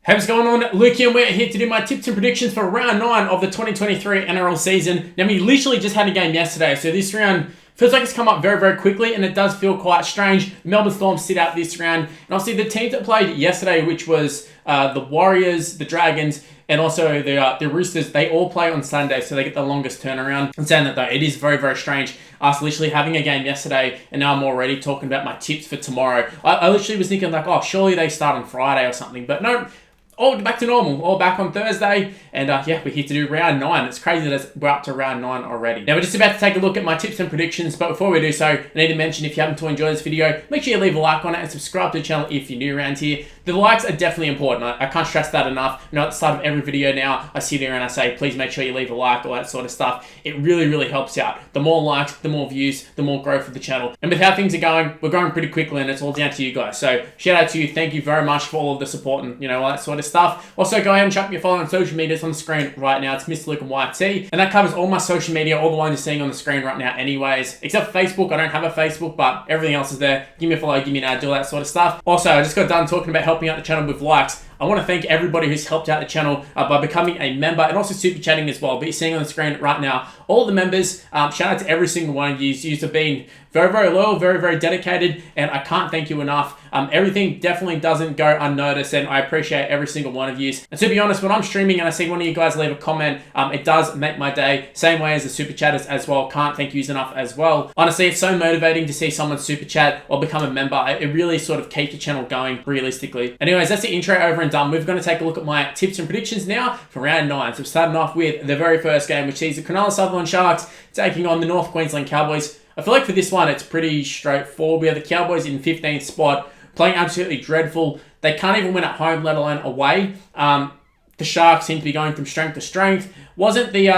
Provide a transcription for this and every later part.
Hey, what's going on? Luke here, and we're here to do my tips and predictions for round 9 of the 2023 NRL season. Now, we literally just had a game yesterday, so this round feels like it's come up very, very quickly, and it does feel quite strange. Melbourne Storm sit out this round, and obviously the teams that played yesterday, which was the Warriors, the Dragons, and also the Roosters, they all play on Sunday, so they get the longest turnaround. I'm saying that though, it is very, very strange. Us literally having a game yesterday, and now I'm already talking about my tips for tomorrow. I literally was thinking like, oh, surely they start on Friday or something, but no. All back to normal, all back on Thursday, and yeah, we're here to do round 9. It's crazy that we're up to round 9 already. Now, we're just about to take a look at my tips and predictions, but before we do so, I need to mention, if you happen to enjoy this video, make sure you leave a like on it and subscribe to the channel if you're new around here. The likes are definitely important. I can't stress that enough. You know, at the start of every video now, I sit there and I say, please make sure you leave a like, all that sort of stuff. It really, really helps out. The more likes, the more views, the more growth for the channel. And with how things are going, we're growing pretty quickly, and it's all down to you guys. So shout out to you. Thank you very much for all of the support and, you know, all that sort of stuff. Also, go ahead and chuck me a follow on social media. It's on the screen right now. It's Mr. Luke and YT. And that covers all my social media, all the ones you're seeing on the screen right now anyways. Except for Facebook. I don't have a Facebook, but everything else is there. Give me a follow, give me an ad, do all that sort of stuff. Also, I just got done talking about helping out the channel with likes. I want to thank everybody who's helped out the channel by becoming a member and also super chatting as well. But you're seeing on the screen right now, all the members, shout out to every single one of you. You have been very, very loyal, very, very dedicated, and I can't thank you enough. Everything definitely doesn't go unnoticed, and I appreciate every single one of you. And to be honest, when I'm streaming and I see one of you guys leave a comment, it does make my day. Same way as the super chatters as well. Can't thank you enough as well. Honestly, it's so motivating to see someone super chat or become a member. It really sort of keeps the channel going realistically. Anyways, that's the intro over and done. We're going to take a look at my tips and predictions now for round 9. So we're starting off with the very first game, which sees the Cronulla Sutherland Sharks taking on the North Queensland Cowboys. I feel like for this one, it's pretty straightforward. We have the Cowboys in 15th spot, playing absolutely dreadful. They can't even win at home, let alone away. The Sharks seem to be going from strength to strength. Wasn't the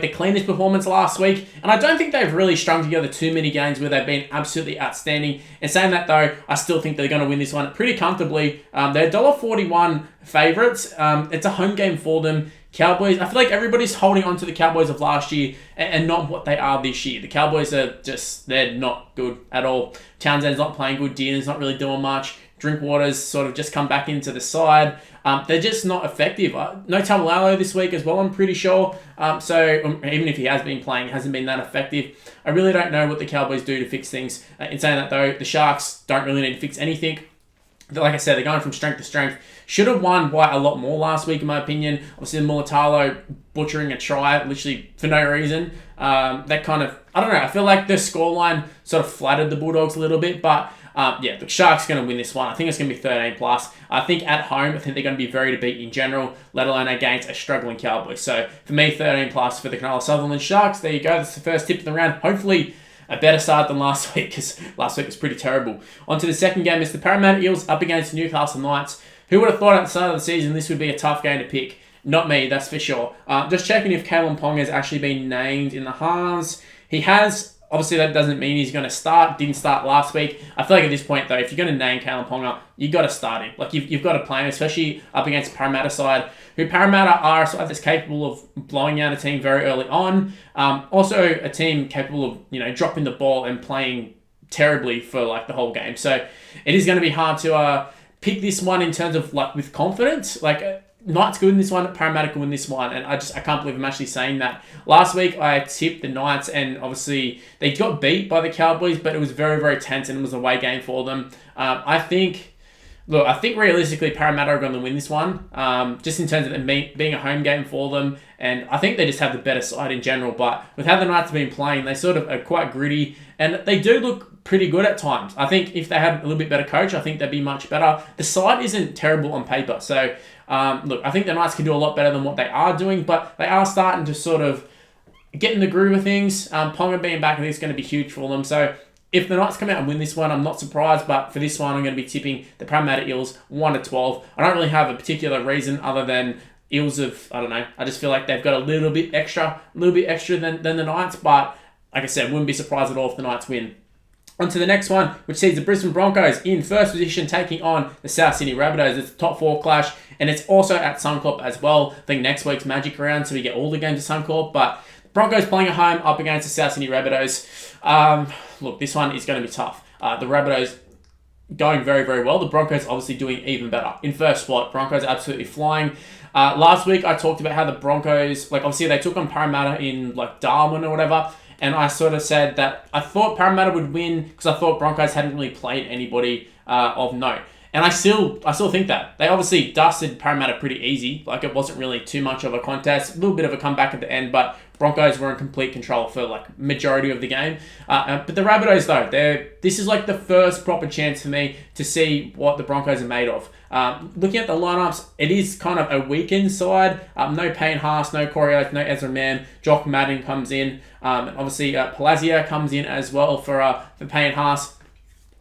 the cleanest performance last week, and I don't think they've really strung together too many games where they've been absolutely outstanding. And saying that though, I still think they're going to win this one pretty comfortably. They're $1.41 favourites. It's a home game for them. Cowboys, I feel like everybody's holding on to the Cowboys of last year and not what they are this year. The Cowboys are just, they're not good at all. Townsend's not playing good. Dean's not really doing much. Drinkwater's sort of just come back into the side. They're just not effective. No Tamalalo this week as well, I'm pretty sure. So even if he has been playing, it hasn't been that effective. I really don't know what the Cowboys do to fix things. In saying that though, the Sharks don't really need to fix anything. Like I said, they're going from strength to strength. Should have won by a lot more last week, in my opinion. Obviously, Mulatalo butchering a try, literally for no reason. That kind of, I don't know, I feel like the scoreline sort of flattered the Bulldogs a little bit, but yeah, the Sharks are going to win this one. I think it's going to be 13 plus. I think at home, I think they're going to be very to beat in general, let alone against a struggling Cowboys. So for me, 13 plus for the Cronulla Sutherland Sharks. There you go. That's the first tip of the round. Hopefully, a better start than last week, because last week was pretty terrible. On to the second game is the Parramatta Eels up against the Newcastle Knights. Who would have thought at the start of the season this would be a tough game to pick? Not me, that's for sure. Just checking if Kalen Pong has actually been named in the halves. He has. Obviously, that doesn't mean he's going to start. Didn't start last week. I feel like at this point, though, if you're going to name Kalen Ponga, you've got to start him. Like, you've got to play him, especially up against Parramatta side, who Parramatta are sort of that's capable of blowing out a team very early on. Also, a team capable of, you know, dropping the ball and playing terribly for, like, the whole game. So, it is going to be hard to pick this one in terms of, like, with confidence. Like, Knights good in this one, Parramatta can win this one, and I can't believe I'm actually saying that. Last week I tipped the Knights, and obviously they got beat by the Cowboys, but it was very, very tense, and it was a away game for them. I think realistically Parramatta are going to win this one, just in terms of it being a home game for them, and I think they just have the better side in general. But with how the Knights have been playing, they sort of are quite gritty, and they do look pretty good at times. I think if they had a little bit better coach, I think they'd be much better. The side isn't terrible on paper, so look, I think the Knights can do a lot better than what they are doing, but they are starting to sort of get in the groove of things. Ponga being back, I think it's going to be huge for them. So if the Knights come out and win this one, I'm not surprised, but for this one, I'm going to be tipping the Parramatta Eels 1-12. I don't really have a particular reason other than Eels I don't know, I just feel like they've got a little bit extra than the Knights, but like I said, wouldn't be surprised at all if the Knights win. On to the next one, which sees the Brisbane Broncos in first position taking on the South Sydney Rabbitohs. It's a top 4 clash, and it's also at Suncorp as well. I think next week's Magic round, so we get all the games at Suncorp, but Broncos playing at home up against the South Sydney Rabbitohs. Look, this one is going to be tough. The Rabbitohs going very, very well. The Broncos obviously doing even better. In first spot, Broncos absolutely flying. Last week, I talked about how the Broncos, like obviously they took on Parramatta in like Darwin or whatever, and I sort of said that I thought Parramatta would win because I thought Broncos hadn't really played anybody of note. And I still think that. They obviously dusted Parramatta pretty easy. Like, it wasn't really too much of a contest. A little bit of a comeback at the end, but Broncos were in complete control for, like, majority of the game. But the Rabbitohs, though, this is, like, the first proper chance for me to see what the Broncos are made of. Looking at the lineups, it is kind of a weakened side. No Payne Haas, no Corey Oates, no Ezra Mann. Jock Madden comes in. And obviously, Palazzo comes in as well for Payne Haas.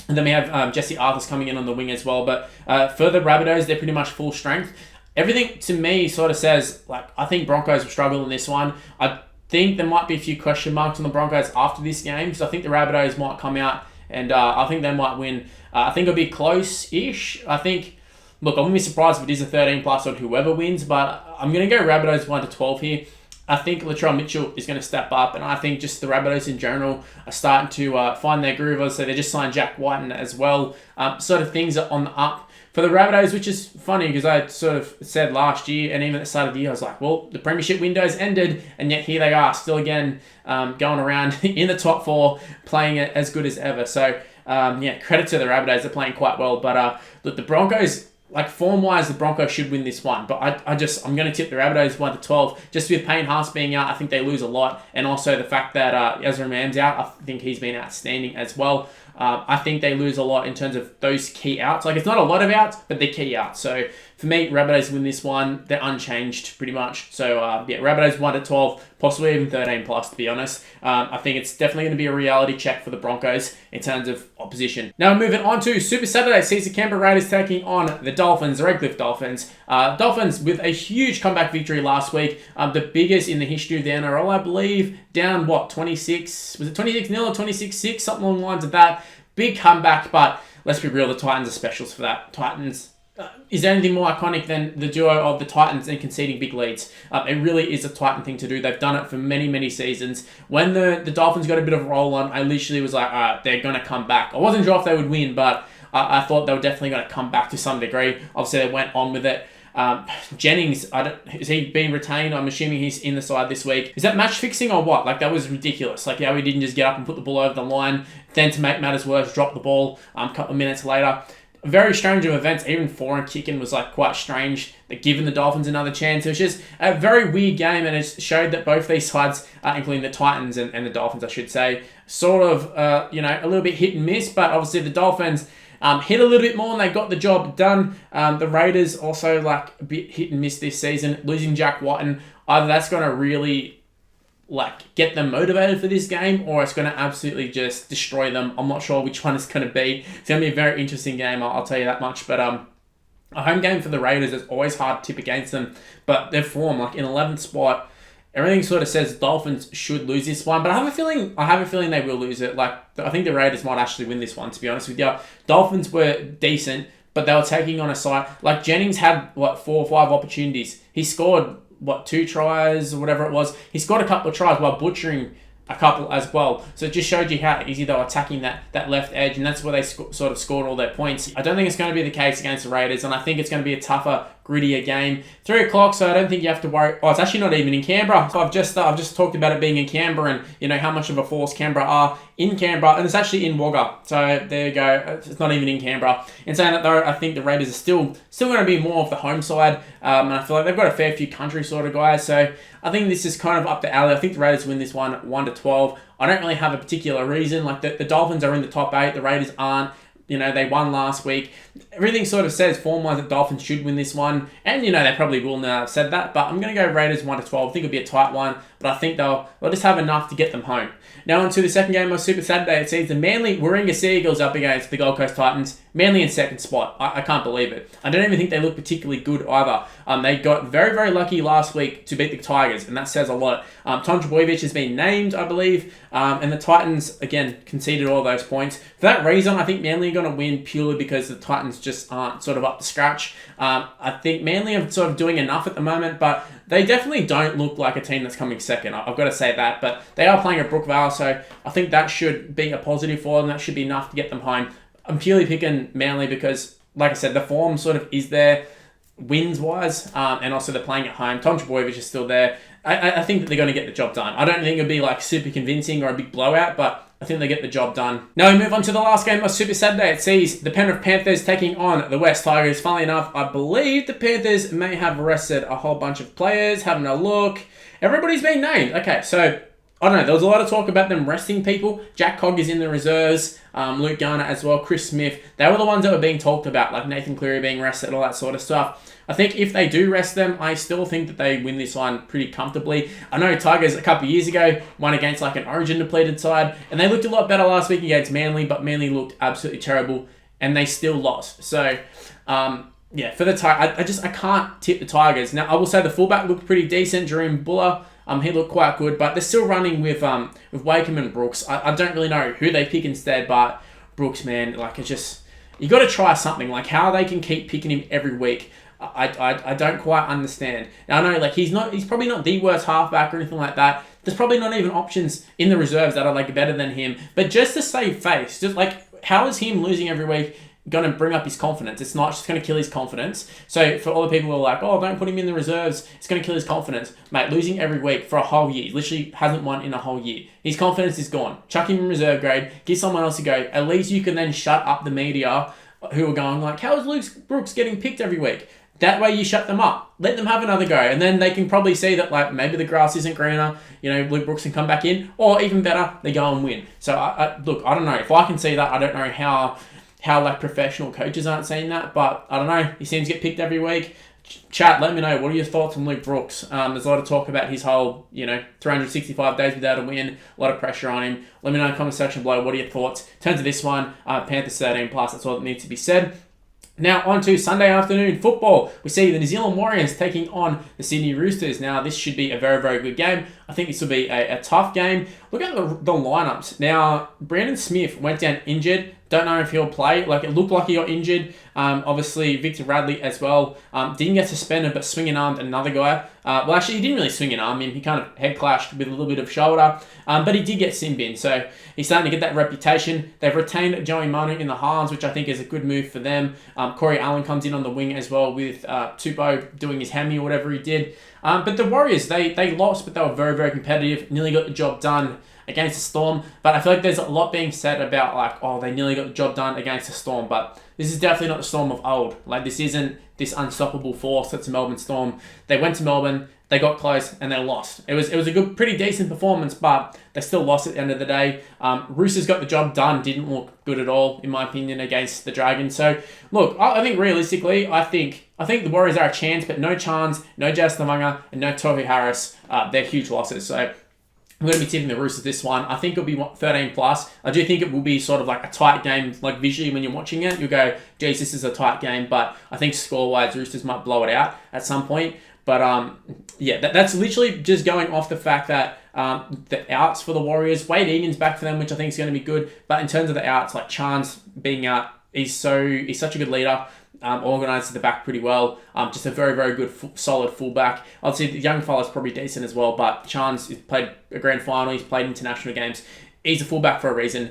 And then we have Jesse Arthurs coming in on the wing as well. But for the Rabbitohs, they're pretty much full strength. Everything to me sort of says, like, I think Broncos will struggle in this one. I think there might be a few question marks on the Broncos after this game because I think the Rabbitohs might come out and I think they might win. I think it'll be close-ish. I think, look, I wouldn't be surprised if it is a 13 plus on whoever wins, but I'm going to go Rabbitohs 1-12 here. I think Latrell Mitchell is going to step up, and I think just the Rabbitohs in general are starting to find their groove. So they just signed Jack Whiten as well. Sort of things are on the up for the Rabbitohs, which is funny because I sort of said last year, and even at the start of the year, I was like, well, the premiership window's ended, and yet here they are, still again going around in the top four, playing it as good as ever. So, credit to the Rabbitohs. They're playing quite well. But look, the Broncos, like form-wise, the Broncos should win this one. But I'm going to tip the Rabbitohs 1-12. Just with Payne Haas being out, I think they lose a lot. And also the fact that Ezra Mann's out, I think he's been outstanding as well. I think they lose a lot in terms of those key outs. Like, it's not a lot of outs, but they're key outs. So, for me, Rabbitohs win this one. They're unchanged, pretty much. So, Rabbitohs 1-12, possibly even 13 plus, to be honest. I think it's definitely going to be a reality check for the Broncos in terms of opposition. Now, moving on to Super Saturday, sees the Canberra Raiders taking on the Dolphins, the Redcliffe Dolphins. Dolphins with a huge comeback victory last week, the biggest in the history of the NRL, I believe. Down, 26? Was it 26-0 or 26-6? Something along the lines of that. Big comeback, but let's be real, the Titans are specials for that. Titans, is there anything more iconic than the duo of the Titans and conceding big leads? It really is a Titan thing to do. They've done it for many, many seasons. When the Dolphins got a bit of a roll on, I literally was like, all right, they're going to come back. I wasn't sure if they would win, but I thought they were definitely going to come back to some degree. Obviously, they went on with it. Jennings, is he being retained? I'm assuming he's in the side this week. Is that match fixing or what? Like, that was ridiculous. Like, how he didn't just get up and put the ball over the line, then to make matters worse, drop the ball a couple of minutes later. Very strange of events. Even foreign kicking was like quite strange. They're giving the Dolphins another chance. It was just a very weird game, and it showed that both these sides, including the Titans and the Dolphins, I should say, sort of, a little bit hit and miss. But obviously the Dolphins hit a little bit more and they got the job done. The Raiders also like a bit hit and miss this season. Losing Jack Whiten, either that's going to really get them motivated for this game, or it's going to absolutely just destroy them. I'm not sure which one it's going to be. It's going to be a very interesting game, I'll tell you that much. But a home game for the Raiders is always hard to tip against them. But their form, like in 11th spot, everything sort of says Dolphins should lose this one, but I have a feeling they will lose it. Like, I think the Raiders might actually win this one, to be honest with you. Dolphins were decent, but they were taking on a side. Like, Jennings had, 4 or 5 opportunities. He scored, 2 tries or whatever it was. He scored a couple of tries while butchering a couple as well. So it just showed you how easy they were attacking that left edge, and that's where they sort of scored all their points. I don't think it's going to be the case against the Raiders, and I think it's going to be a tougher, grittier game. 3 o'clock, so I don't think you have to worry. Oh, it's actually not even in Canberra. So I've just talked about it being in Canberra and how much of a force Canberra are in Canberra, and it's actually in Wagga. So there you go. It's not even in Canberra. In saying that though, I think the Raiders are still going to be more of the home side, and I feel like they've got a fair few country sort of guys. So I think this is kind of up the alley. I think the Raiders win this one 1-12. I don't really have a particular reason. Like the Dolphins are in the top 8. The Raiders aren't. They won last week. Everything sort of says form-wise that Dolphins should win this one. And, they probably will now have said that. But I'm going to go Raiders 1-12. I think it'll be a tight one. But I think they'll just have enough to get them home. Now on to the second game of Super Saturday. It sees the Manly Warringah Seagulls up against the Gold Coast Titans. Manly in second spot. I can't believe it. I don't even think they look particularly good either. They got very, very lucky last week to beat the Tigers, and that says a lot. Tom Trbojevic has been named, I believe, and the Titans, again, conceded all those points. For that reason, I think Manly are going to win purely because the Titans just aren't sort of up to scratch. I think Manly are sort of doing enough at the moment, but they definitely don't look like a team that's coming second. I've got to say that, but they are playing at Brookvale, so I think that should be a positive for them. That should be enough to get them home. I'm purely picking Manly because, like I said, the form sort of is there wins-wise, and also they're playing at home. Tom Trbojevic is still there. I think that they're going to get the job done. I don't think it'll be like super convincing or a big blowout, but I think they get the job done. Now we move on to the last game of Super Saturday. It sees the Penrith Panthers taking on the West Tigers. Funnily enough, I believe the Panthers may have arrested a whole bunch of players. Having a look. Everybody's been named. Okay, so I don't know. There was a lot of talk about them resting people. Jack Cogg is in the reserves. Luke Garner as well. Chris Smith. They were the ones that were being talked about, like Nathan Cleary being rested, all that sort of stuff. I think if they do rest them, I still think that they win this one pretty comfortably. I know Tigers a couple of years ago won against like an Origin depleted side, and they looked a lot better last week against Manly, but Manly looked absolutely terrible, and they still lost. So, yeah, for the Tigers, I can't tip the Tigers. Now, I will say the fullback looked pretty decent. Jerome Buller, he looked quite good, but they're still running with Wakeham and Brooks. I don't really know who they pick instead, but Brooks, man, like it's just you got to try something. Like how they can keep picking him every week. I don't quite understand. Now, I know like he's probably not the worst halfback or anything like that. There's probably not even options in the reserves that are like better than him. But just to save face, just like how is him losing every week going to bring up his confidence? It's not just going to kill his confidence. So for all the people who are like, oh, don't put him in the reserves, it's going to kill his confidence. Mate, losing every week for a whole year, literally hasn't won in a whole year. His confidence is gone. Chuck him in reserve grade, give someone else a go. At least you can then shut up the media who are going like, how is Luke Brooks getting picked every week? That way you shut them up. Let them have another go. And then they can probably see that like maybe the grass isn't greener. You know, Luke Brooks can come back in. Or even better, they go and win. So, look, I don't know. If I can see that, I don't know how like professional coaches aren't seeing that. But I don't know. He seems to get picked every week. Chat, let me know. What are your thoughts on Luke Brooks? There's a lot of talk about his whole, 365 days without a win. A lot of pressure on him. Let me know in the comment section below. What are your thoughts? In terms of this one, Panthers 13+. That's all that needs to be said. Now, on to Sunday afternoon football. We see the New Zealand Warriors taking on the Sydney Roosters. Now, this should be a very, very good game. I think this will be a tough game. Look at the lineups. Now, Brandon Smith went down injured. Don't know if he'll play. Like, it looked like he got injured. Obviously, Victor Radley as well. Didn't get suspended, but swinging armed another guy. Well, actually, he didn't really swing an arm. He kind of head clashed with a little bit of shoulder. But he did get sin bin. So, he's starting to get that reputation. They've retained Joey Manu in the halves, which I think is a good move for them. Corey Allen comes in on the wing as well with Tupou doing his hammy or whatever he did. But the Warriors, they lost, but they were very, very competitive. Nearly got the job done against the Storm. But I feel like there's a lot being said about like, oh, they nearly got the job done against the Storm. But this is definitely not the Storm of old. Like, this isn't this unstoppable force that's a Melbourne Storm. They went to Melbourne, they got close, and they lost. It was a good, pretty decent performance, but they still lost at the end of the day. Roosters got the job done. Didn't look good at all, in my opinion, against the Dragons. So, look, I think realistically, I think the Warriors are a chance, but no Chance, no Jas Tavanga, and no Tohu Harris. They're huge losses. So, I'm going to be tipping the Roosters this one. I think it'll be 13+. I do think it will be sort of like a tight game, like visually when you're watching it. You'll go, geez, this is a tight game. But I think score-wise, Roosters might blow it out at some point. But yeah, that's literally just going off the fact that the outs for the Warriors, Wade Egan's back for them, which I think is going to be good. But in terms of the outs, like Chance being out, he's such a good leader. Organised at the back pretty well. Just a very, very good, solid fullback. Obviously, the young fella's probably decent as well, but Chance has played a grand final. He's played international games. He's a fullback for a reason.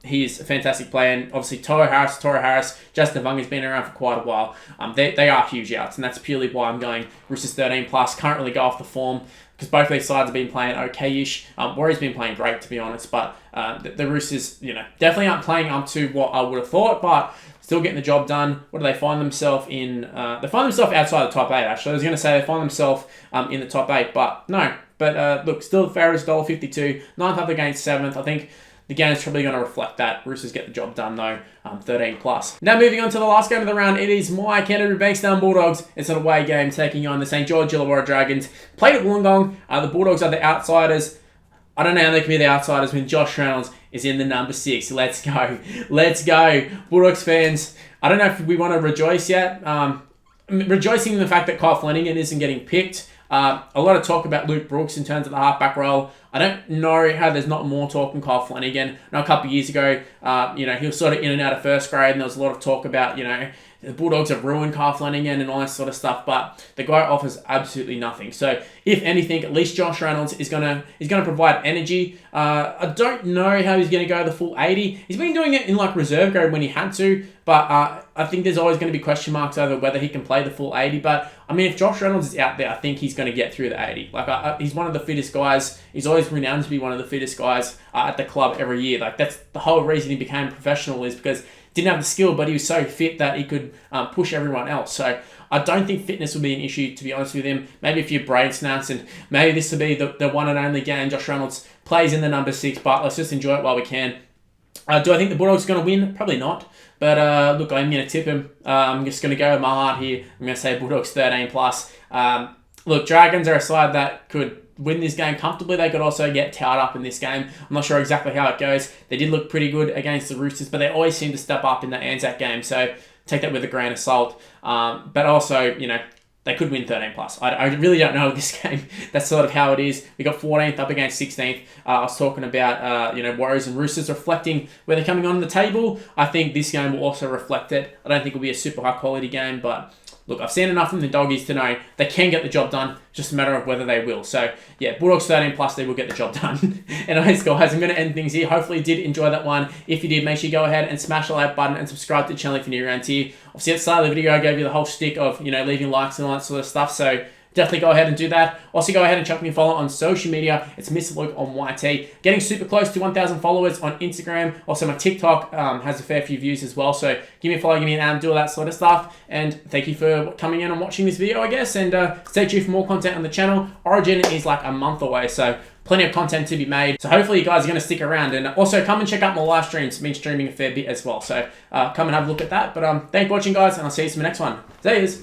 He is a fantastic player. And obviously, Tohu Harris, Justin Vunga's been around for quite a while. They are huge outs, and that's purely why I'm going Roosters 13+. Can't really go off the form because both of these sides have been playing okay-ish. Warriors been playing great, to be honest, but the Roosters, definitely aren't playing up to what I would have thought, but still getting the job done. What do they find themselves in? They find themselves outside the top 8, actually. I was going to say they find themselves in the top 8, but no. But look, still the fairest $1.52. 9th up against 7th. I think the game is probably going to reflect that. Roosters get the job done, though. 13+. Now moving on to the last game of the round. It is my Canterbury Bankstown Bulldogs. It's an away game taking on the St. George Illawarra Dragons. Played at Wollongong. The Bulldogs are the outsiders. I don't know how they can be the outsiders when Josh Reynolds is in the number 6. Let's go. Let's go. Bulldogs fans, I don't know if we want to rejoice yet. Rejoicing in the fact that Kyle Flanagan isn't getting picked. A lot of talk about Luke Brooks in terms of the halfback role. I don't know how there's not more talk on Kyle Flanagan. I know a couple of years ago, he was sort of in and out of first grade, and there was a lot of talk about, the Bulldogs have ruined Calf Flanagan and all that sort of stuff, but the guy offers absolutely nothing. So if anything, at least Josh Reynolds is gonna provide energy. I don't know how he's gonna go the full 80. He's been doing it in like reserve grade when he had to, but I think there's always going to be question marks over whether he can play the full 80. But I mean, if Josh Reynolds is out there, I think he's going to get through the 80. Like he's one of the fittest guys. He's always renowned to be one of the fittest guys at the club every year. Like that's the whole reason he became professional, is because didn't have the skill, but he was so fit that he could push everyone else. So I don't think fitness will be an issue, to be honest with him. Maybe a few brain snaps, and maybe this will be the one and only game Josh Reynolds plays in the number 6, but let's just enjoy it while we can. Do I think the Bulldogs are going to win? Probably not. But look, I'm going to tip him. I'm just going to go with my heart here. I'm going to say Bulldogs 13 plus. Look, Dragons are a side that could win this game comfortably. They could also get tied up in this game. I'm not sure exactly how it goes. They did look pretty good against the Roosters, but they always seem to step up in the Anzac game. So take that with a grain of salt. But also, they could win 13 plus. I really don't know this game. That's sort of how it is. We got 14th up against 16th. I was talking about Warriors and Roosters reflecting where they're coming on the table. I think this game will also reflect it. I don't think it'll be a super high quality game, but look, I've seen enough from the Doggies to know they can get the job done. Just a matter of whether they will. So, yeah, Bulldogs 13 plus, they will get the job done. Anyways, guys, I'm going to end things here. Hopefully you did enjoy that one. If you did, make sure you go ahead and smash the like button and subscribe to the channel if you're new around here. Obviously, at the start of the video, I gave you the whole stick of, leaving likes and all that sort of stuff. So, definitely go ahead and do that. Also, go ahead and chuck me a follow on social media. It's Mr. Luke on YT. Getting super close to 1,000 followers on Instagram. Also, my TikTok has a fair few views as well. So, give me a follow, give me an ad, do all that sort of stuff. And thank you for coming in and watching this video, I guess. And stay tuned for more content on the channel. Origin is like a month away, so plenty of content to be made. So hopefully you guys are going to stick around. And also come and check out my live streams. I've been streaming a fair bit as well. So come and have a look at that. But thanks for watching, guys, and I'll see you in the next one. See yous.